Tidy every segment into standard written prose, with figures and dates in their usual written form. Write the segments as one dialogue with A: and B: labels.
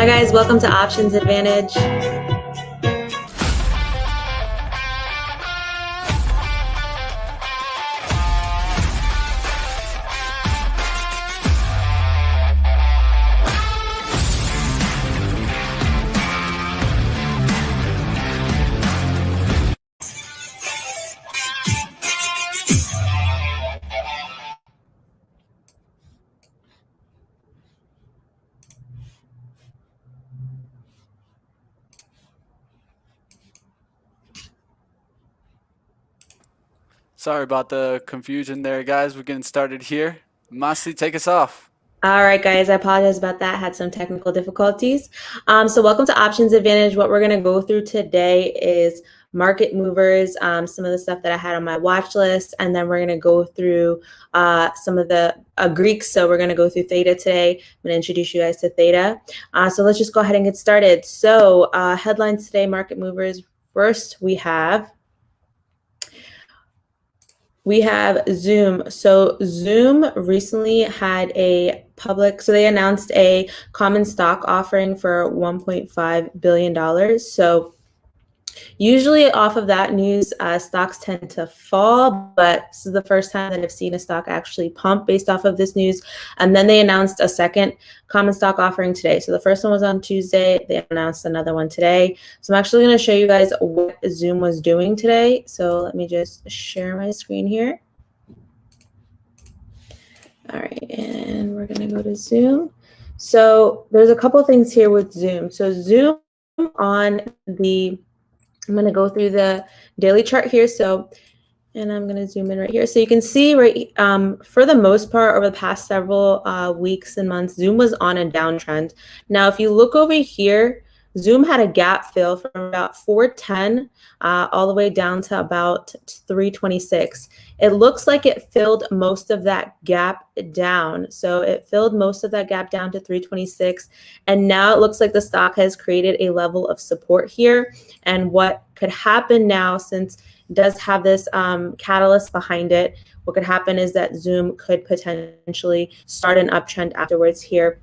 A: guys, welcome to Options Advantage.
B: Sorry about the confusion there, guys. We're getting started here. Masi, take us off.
A: All right, guys, I apologize about that. I had some technical difficulties. So welcome to Options Advantage. What we're going to go through today is market movers, some of the stuff that I had on my watch list, and then we're going to go through some of the Greeks. So we're going to go through theta today. I'm going to introduce you guys to theta. So let's just go ahead and get started. So headlines today, market movers. First, we have Zoom. So Zoom recently had a public, so they announced a common stock offering for $1.5 billion. So usually off of that news, stocks tend to fall, but this is the first time that I've seen a stock actually pump based off of this news. And then they announced a second common stock offering today. So the first one was on Tuesday. They announced another one today. So I'm actually going to show you guys what Zoom was doing today. So let me just share my screen here. All right, and we're going to go to Zoom. So there's a couple things here with Zoom. So Zoom on the, I'm going to go through the daily chart here. So, and I'm going to zoom in right here. So you can see, right, for the most part, over the past several weeks and months, Zoom was on a downtrend. Now, if you look over here, Zoom had a gap fill from about 410 all the way down to about 326. It looks like it filled most of that gap down. So it filled most of that gap down to 326. And now it looks like the stock has created a level of support here. And what could happen now, since it does have this catalyst behind it, what could happen is that Zoom could potentially start an uptrend afterwards here.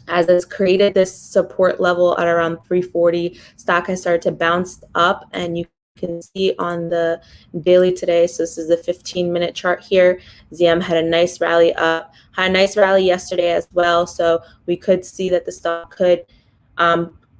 A: As it's created this support level at around 340, stock has started to bounce up, and you can see on the daily today, so this is the 15-minute chart here, ZM had a nice rally up, had a nice rally yesterday as well, so we could see that the stock could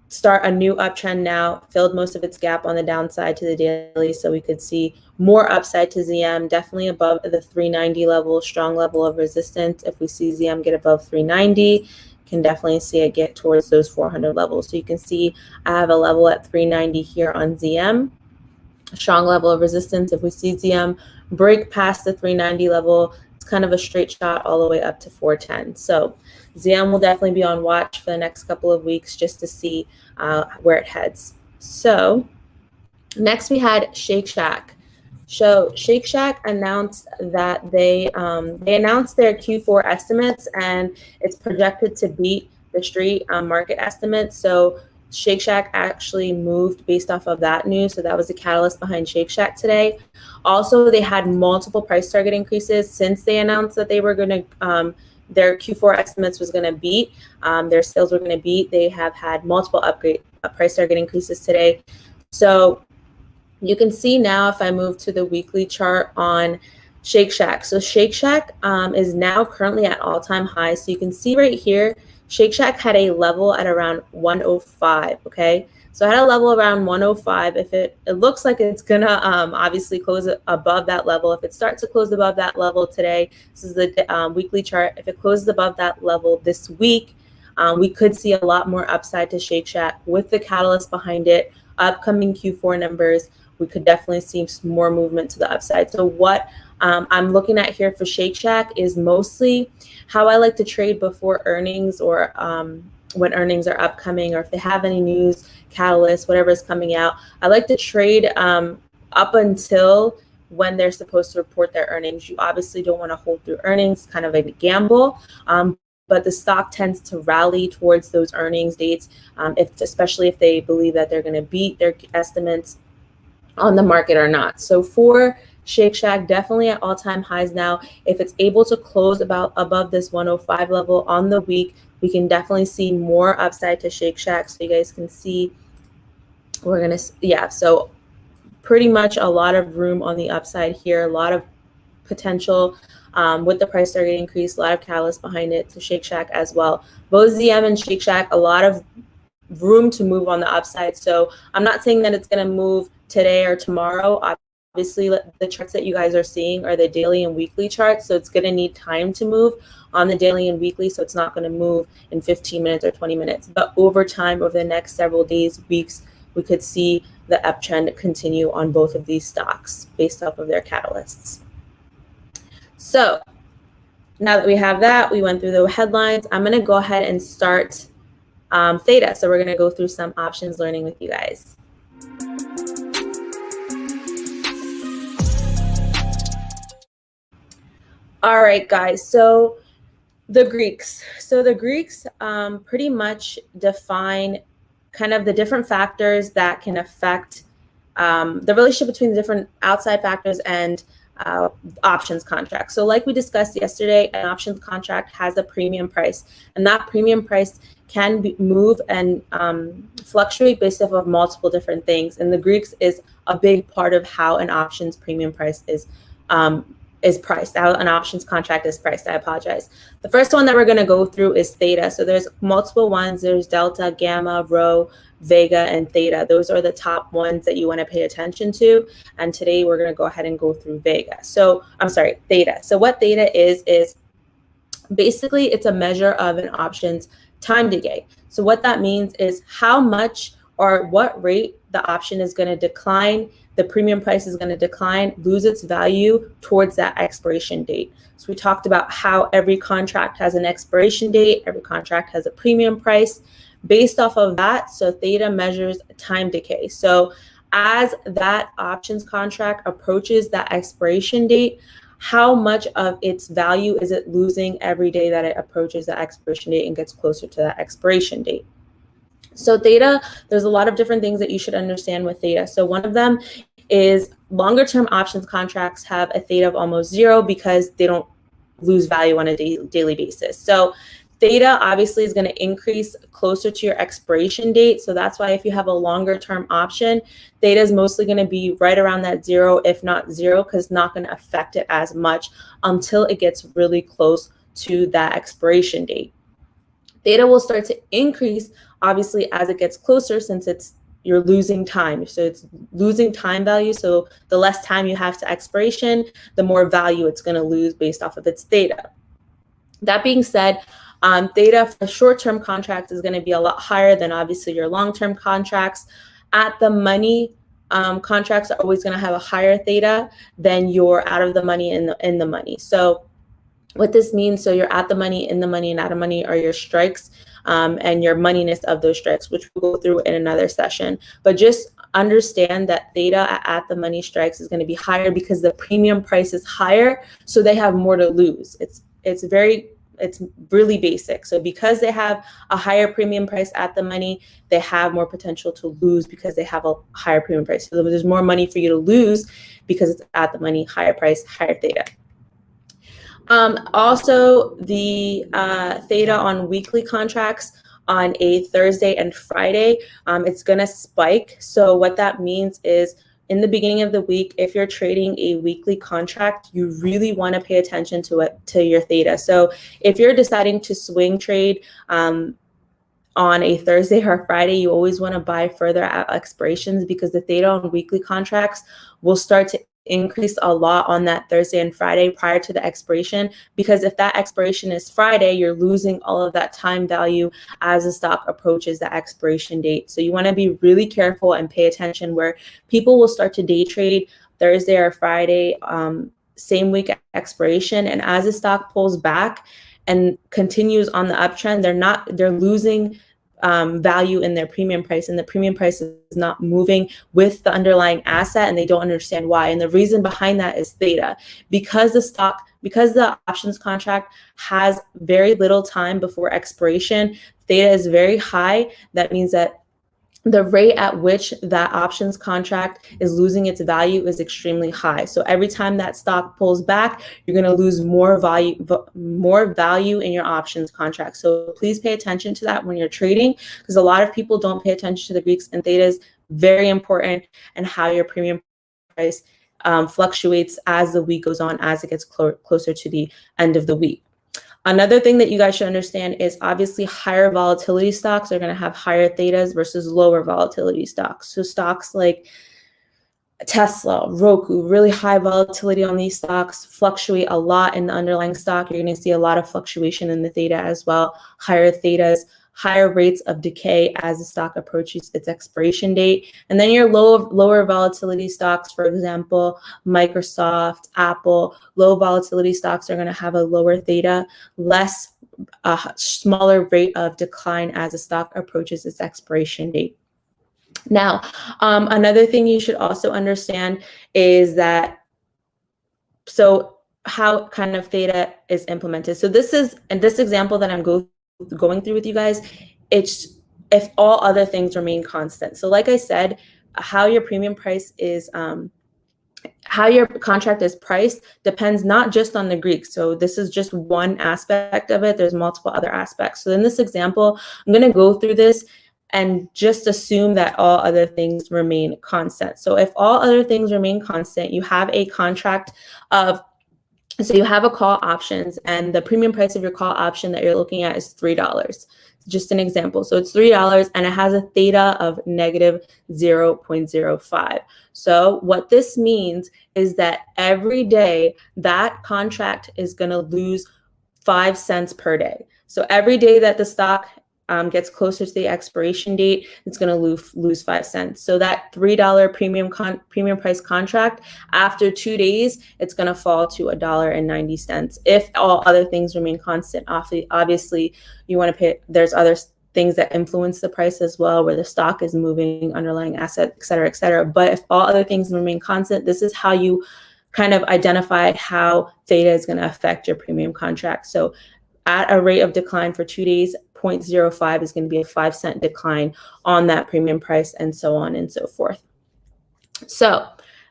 A: start a new uptrend now, filled most of its gap on the downside to the daily, so we could see more upside to ZM, definitely above the 390 level, strong level of resistance. If we see ZM get above 390, can definitely see it get towards those 400 levels. So you can see I have a level at 390 here on ZM, a strong level of resistance. If we see ZM break past the 390 level, it's kind of a straight shot all the way up to 410. So ZM will definitely be on watch for the next couple of weeks just to see where it heads. So next we had Shake Shack. So Shake Shack announced that they announced their Q4 estimates, and it's projected to beat the street market estimates. So Shake Shack actually moved based off of that news. So that was the catalyst behind Shake Shack today. Also, they had multiple price target increases since they announced that they were going to their Q4 estimates was going to beat, their sales were going to beat. They have had multiple price target increases today. So you can see now if I move to the weekly chart on Shake Shack. So Shake Shack is now currently at all-time highs. So you can see right here, Shake Shack had a level at around 105, okay? So I had a level around 105. If it looks like it's gonna obviously close above that level. If it starts to close above that level today, this is the weekly chart. If it closes above that level this week, we could see a lot more upside to Shake Shack with the catalyst behind it, upcoming Q4 numbers. We could definitely see some more movement to the upside. So what I'm looking at here for Shake Shack is mostly how I like to trade before earnings, or when earnings are upcoming, or if they have any news, catalysts, whatever is coming out. I like to trade up until when they're supposed to report their earnings. You obviously don't want to hold through earnings, kind of a gamble. But the stock tends to rally towards those earnings dates, especially if they believe that they're going to beat their estimates on the market or not. So for Shake Shack, definitely at all-time highs now. If it's able to close above this 105 level on the week, we can definitely see more upside to Shake Shack. So you guys can see, so pretty much a lot of room on the upside here, a lot of potential with the price target increase, a lot of catalysts behind it to Shake Shack as well. Both ZM and Shake Shack, a lot of room to move on the upside. So I'm not saying that it's going to move today or tomorrow. Obviously, the charts that you guys are seeing are the daily and weekly charts. So it's going to need time to move on the daily and weekly. So it's not going to move in 15 minutes or 20 minutes. But over time, over the next several days, weeks, we could see the uptrend continue on both of these stocks based off of their catalysts. So now that we have that, we went through the headlines. I'm going to go ahead and start theta. So we're going to go through some options learning with you guys. All right, guys. So the Greeks. Pretty much define kind of the different factors that can affect the relationship between the different outside factors and options contracts. So like we discussed yesterday, an options contract has a premium price, and that premium price can move and fluctuate based off of multiple different things. And the Greeks is a big part of how an options premium price is priced, how an options contract is priced. I apologize. The first one that we're going to go through is theta. So there's multiple ones. There's delta, gamma, rho, vega, and theta. Those are the top ones that you want to pay attention to. And today we're going to go ahead and go through theta. So what theta is basically it's a measure of an option's time decay. So what that means is how much or what rate the option is going to decline, the premium price is going to decline, lose its value towards that expiration date. So we talked about how every contract has an expiration date, every contract has a premium price. Based off of that, so theta measures time decay. So as that options contract approaches that expiration date, how much of its value is it losing every day that it approaches the expiration date and gets closer to that expiration date? So theta, there's a lot of different things that you should understand with theta. So one of them is longer term options contracts have a theta of almost zero because they don't lose value on a daily basis. So theta obviously is going to increase closer to your expiration date. So that's why if you have a longer term option, theta is mostly going to be right around that zero, if not zero, because it's not going to affect it as much until it gets really close to that expiration date. Theta will start to increase obviously as it gets closer, since you're losing time. So it's losing time value. So the less time you have to expiration, the more value it's going to lose based off of its theta. That being said, theta for short-term contracts is going to be a lot higher than obviously your long-term contracts. At the money, contracts are always going to have a higher theta than your out of the money in the money. So what this means, so you're at the money, in the money, and out of money are your strikes and your moneyness of those strikes, which we'll go through in another session. But just understand that theta at the money strikes is going to be higher because the premium price is higher, so they have more to lose. It's really basic. So because they have a higher premium price at the money, they have more potential to lose because they have a higher premium price. So there's more money for you to lose because it's at the money, higher price, higher theta. Also, the theta on weekly contracts on a Thursday and Friday, it's going to spike. So what that means is in the beginning of the week, if you're trading a weekly contract, you really want to pay attention to your theta. So if you're deciding to swing trade on a Thursday or Friday, you always want to buy further at expirations because the theta on weekly contracts will start to increase a lot on that Thursday and Friday prior to the expiration, because if that expiration is Friday, you're losing all of that time value as the stock approaches the expiration date. So you want to be really careful and pay attention where people will start to day trade Thursday or Friday, same week expiration, and as the stock pulls back and continues on the uptrend, they're losing value in their premium price, and the premium price is not moving with the underlying asset, and they don't understand why. And the reason behind that is theta. Because the options contract has very little time before expiration, theta is very high. That means that the rate at which that options contract is losing its value is extremely high. So every time that stock pulls back, you're going to lose more value in your options contract. So please pay attention to that when you're trading, because a lot of people don't pay attention to the Greeks and thetas. Very important, and how your premium price fluctuates as the week goes on, as it gets closer to the end of the week. Another thing that you guys should understand is obviously higher volatility stocks are going to have higher thetas versus lower volatility stocks. So stocks like Tesla, Roku, really high volatility on these stocks, fluctuate a lot in the underlying stock. You're going to see a lot of fluctuation in the theta as well. Higher thetas, higher rates of decay as the stock approaches its expiration date. And then your lower volatility stocks, for example, Microsoft, Apple, low volatility stocks are going to have a lower theta, a smaller rate of decline as the stock approaches its expiration date. Now, another thing you should also understand is that, so how kind of theta is implemented. So this example that I'm going through with you guys, it's if all other things remain constant. So like I said, how your premium price is, how your contract is priced depends not just on the Greek. So this is just one aspect of it. There's multiple other aspects. So in this example, I'm going to go through this and just assume that all other things remain constant. So if all other things remain constant, you have a contract of, so you have a call options, and the premium price of your call option that you're looking at is $3. Just an example. So it's $3 and it has a theta of negative 0.05. So what this means is that every day that contract is going to lose 5 cents per day. So every day that the stock gets closer to the expiration date, it's going to lose 5 cents. So that $3 premium price contract, after 2 days, it's going to fall to $1.90. If all other things remain constant, obviously you want to pay. There's other things that influence the price as well, where the stock is moving, underlying asset, et cetera, et cetera. But if all other things remain constant, this is how you kind of identify how theta is going to affect your premium contract. So at a rate of decline for 2 days, 0.05 is going to be a 5 cent decline on that premium price, and so on and so forth. So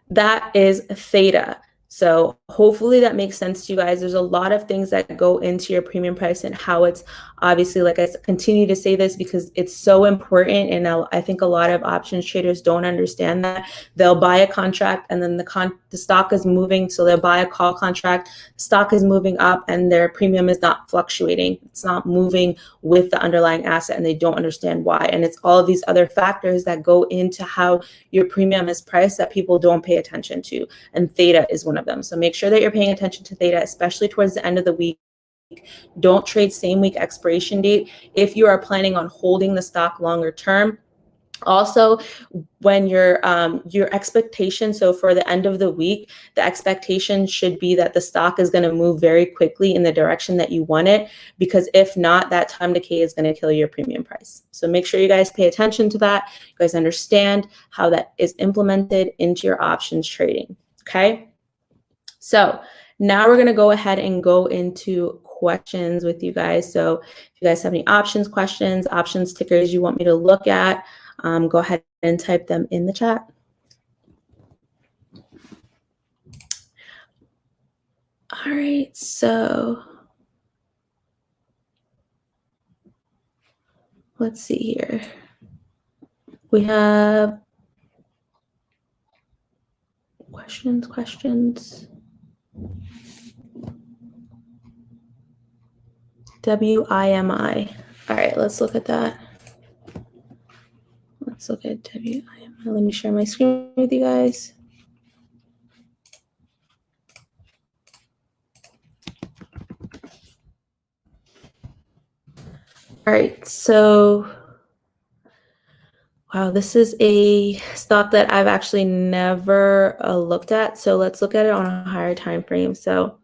A: that is theta. So hopefully that makes sense to you guys. There's a lot of things that go into your premium price and how it's, obviously, like I continue to say this because it's so important. And I think a lot of options traders don't understand that. They'll buy a contract and then the stock is moving. So they'll buy a call contract, stock is moving up and their premium is not fluctuating. It's not moving with the underlying asset, and they don't understand why. And it's all of these other factors that go into how your premium is priced that people don't pay attention to. And theta is one of them. So make sure that you're paying attention to theta, especially towards the end of the week. Don't trade same week expiration date if you are planning on holding the stock longer term. Also, when your expectation, so for the end of the week, the expectation should be that the stock is going to move very quickly in the direction that you want it, because if not, that time decay is going to kill your premium price. So make sure you guys pay attention to that. You guys understand how that is implemented into your options trading. Okay. So now we're going to go ahead and go into questions with you guys. So if you guys have any options questions, options tickers you want me to look at, go ahead and type them in the chat. All right, so let's see here. We have questions. WIMI. All right, let's look at that. Let's look at WIMI. Let me share my screen with you guys. All right, so wow, this is a stock that I've actually never looked at. So let's look at it on a higher time frame. So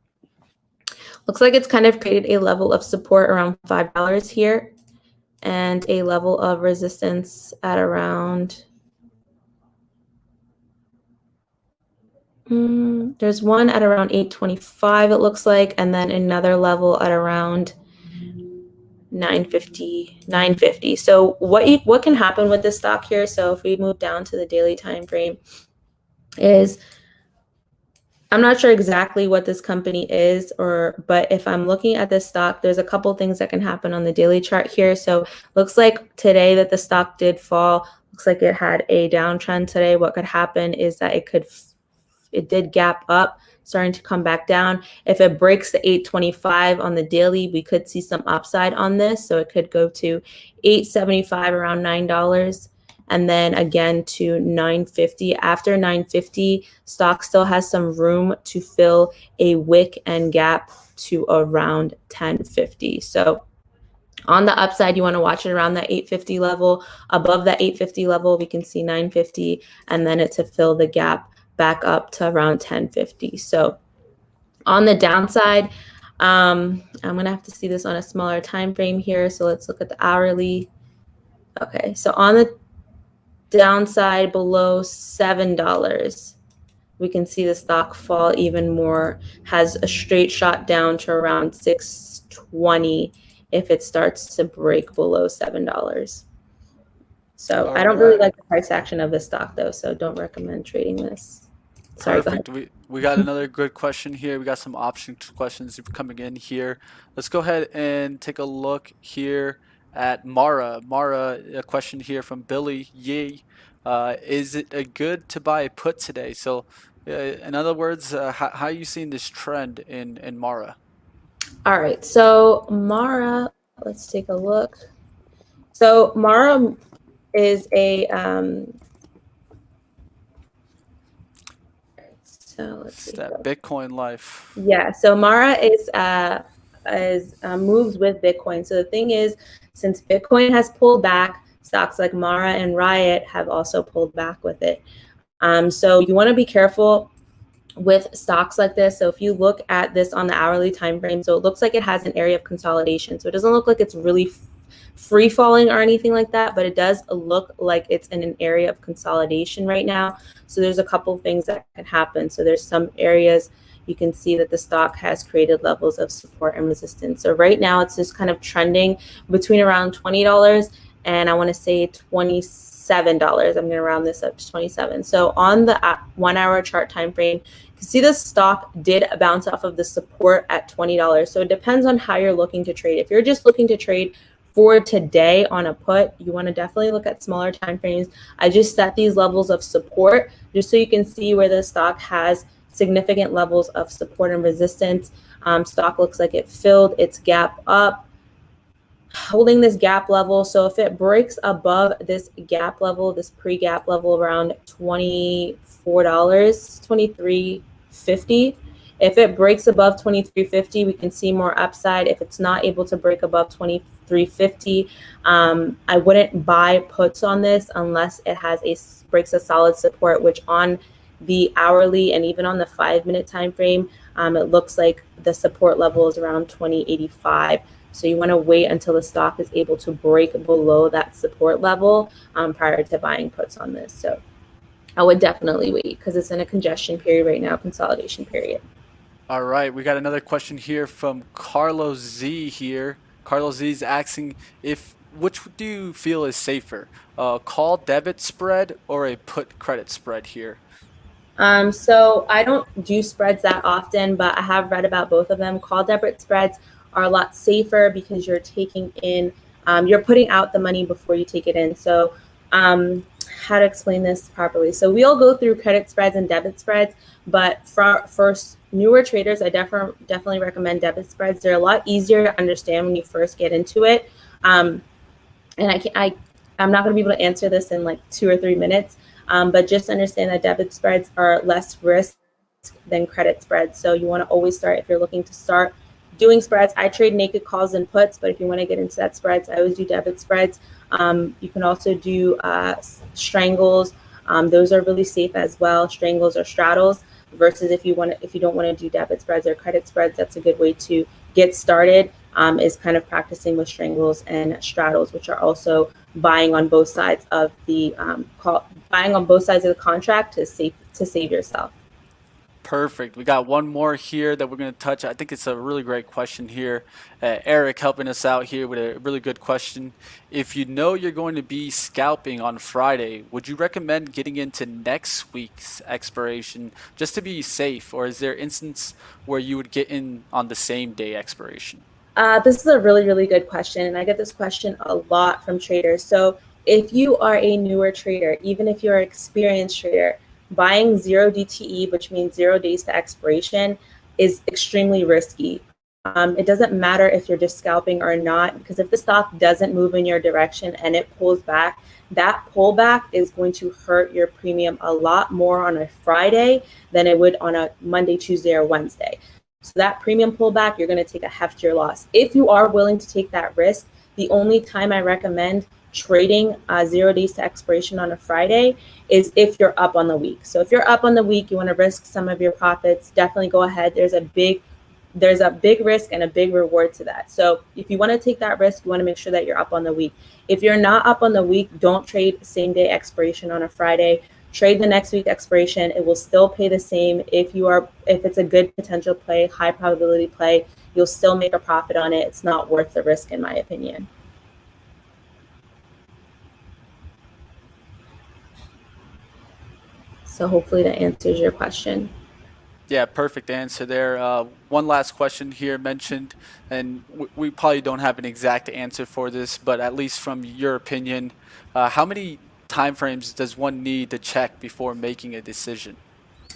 A: looks like it's kind of created a level of support around $5 here, and a level of resistance at around, there's one at around 825 it looks like, and then another level at around 950, 950. So what can happen with this stock here? So if we move down to the daily time frame, is I'm not sure exactly what this company is, but if I'm looking at this stock, there's a couple things that can happen on the daily chart here. So looks like today that the stock did fall. Looks like it had a downtrend today. What could happen is that it did gap up, starting to come back down. If it breaks the 825 on the daily, we could see some upside on this. So it could go to 875, around $9. And then again to 950. After 950, stock still has some room to fill a wick and gap to around 1050. So on the upside, you want to watch it around that 850 level. Above that 850 level, we can see 950, and then it to fill the gap back up to around 1050. So on the downside, I'm going to have to see this on a smaller time frame here. So let's look at the hourly. Okay, so on the downside below $7, we can see the stock fall even more, has a straight shot down to around 620 if it starts to break below $7. So I don't really like the price action of this stock though, so don't recommend trading this. Sorry, go ahead.
B: Perfect. We got another good question here. We got some option questions coming in here. Let's go ahead and take a look here at Mara. Mara, a question here from Billy Yee. Is it a good to buy a put today? So, in other words, how are you seeing this trend in Mara?
A: All right, so Mara, let's take a look. So Mara is a so let's see.
B: That Bitcoin life.
A: Yeah, so Mara is moves with Bitcoin. So the thing is, since Bitcoin has pulled back, stocks like Mara and Riot have also pulled back with it. So you want to be careful with stocks like this. So if you look at this on the hourly time frame, so it looks like it has an area of consolidation. So it doesn't look like it's really free falling or anything like that, but it does look like it's in an area of consolidation right now. So there's a couple of things that can happen. So there's some areas you can see that the stock has created levels of support and resistance. So right now it's just kind of trending between around $20 and I want to say $27. I'm going to round this up to 27. So on the 1 hour chart time frame, you can see the stock did bounce off of the support at $20. So it depends on how you're looking to trade. If you're just looking to trade for today on a put, you want to definitely look at smaller time frames. I just set these levels of support just so you can see where the stock has significant levels of support and resistance. Stock looks like it filled its gap up, holding this gap level. So if it breaks above this gap level, this pre-gap level around $24, $23.50. If it breaks above $23.50, we can see more upside. If it's not able to break above $23.50, I wouldn't buy puts on this unless it has breaks a solid support, which on the hourly and even on the 5-minute time frame, it looks like the support level is around 20.85. So you want to wait until the stock is able to break below that support level prior to buying puts on this. So I would definitely wait because it's in a congestion period right now, consolidation period.
B: All right, we got another question here from Carlos Z here. Carlos Z is asking which do you feel is safer, a call debit spread or a put credit spread here?
A: So I don't do spreads that often, but I have read about both of them. Call debit spreads are a lot safer because you're taking in, you're putting out the money before you take it in. So how to explain this properly? So we all go through credit spreads and debit spreads, but for newer traders, I definitely recommend debit spreads. They're a lot easier to understand when you first get into it. And I'm not going to be able to answer this in like 2 or 3 minutes, but just understand that debit spreads are less risk than credit spreads. So you want to always start, if you're looking to start doing spreads. I trade naked calls and puts, but if you want to get into that spreads, I always do debit spreads. You can also do strangles. Those are really safe as well. Strangles or straddles. Versus if you don't want to do debit spreads or credit spreads, that's a good way to get started. Is kind of practicing with strangles and straddles, which are also buying on both sides of the contract to save yourself.
B: Perfect. We got one more here that we're going to touch. I think it's a really great question here. Eric helping us out here with a really good question. If you know you're going to be scalping on Friday, would you recommend getting into next week's expiration just to be safe? Or is there instance where you would get in on the same day expiration?
A: This is a really, really good question, and I get this question a lot from traders. So if you are a newer trader, even if you're an experienced trader, buying zero DTE, which means 0 days to expiration, is extremely risky. It doesn't matter if you're just scalping or not, because if the stock doesn't move in your direction and it pulls back, that pullback is going to hurt your premium a lot more on a Friday than it would on a Monday, Tuesday, or Wednesday. So that premium pullback, you're going to take a heftier loss. If you are willing to take that risk, the only time I recommend trading 0 days to expiration on a Friday is if you're up on the week. So if you're up on the week, you want to risk some of your profits, definitely go ahead. There's a big risk and a big reward to that. So if you want to take that risk, you want to make sure that you're up on the week. If you're not up on the week, don't trade same day expiration on a Friday. Trade the next week expiration. It will still pay the same. If it's a good potential play, high probability play, you'll still make a profit on it. It's not worth the risk, in my opinion. So hopefully that answers your question.
B: Yeah, perfect answer there. One last question here mentioned, and we probably don't have an exact answer for this, but at least from your opinion, how many timeframes does one need to check before making a decision?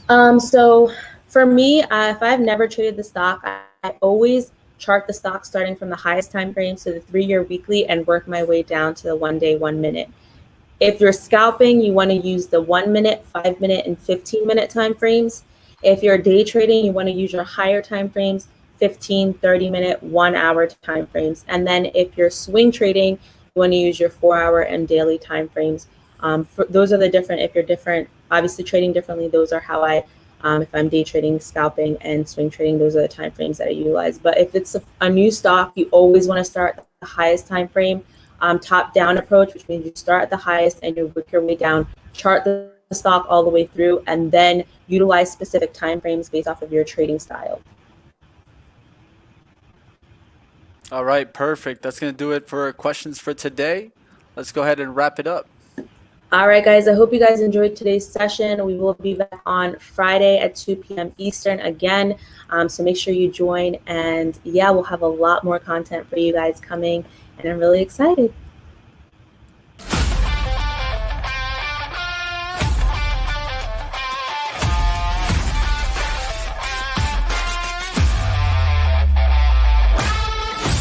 A: So for me, if I've never traded the stock, I always chart the stock starting from the highest time frame, so the 3-year weekly, and work my way down to the 1 day, 1 minute. If you're scalping, you want to use the 1 minute, 5 minute, and 15-minute time frames. If you're day trading, you want to use your higher time frames, 15, 30-minute, 1 hour time frames. And then if you're swing trading, you want to use your 4 hour and daily time frames. Those are the different, if you're different, obviously trading differently, those are how if I'm day trading, scalping, and swing trading, those are the time frames that I utilize. But if it's a new stock, you always want to start at the highest time frame. Top down approach, which means you start at the highest and you work your way down, chart the stock all the way through, and then utilize specific time frames based off of your trading style.
B: All right, perfect. That's going to do it for questions for today. Let's go ahead and wrap it up.
A: All right, guys, I hope you guys enjoyed today's session. We will be back on Friday at 2 p.m. Eastern again. So make sure you join. And yeah, we'll have a lot more content for you guys coming. And I'm really excited.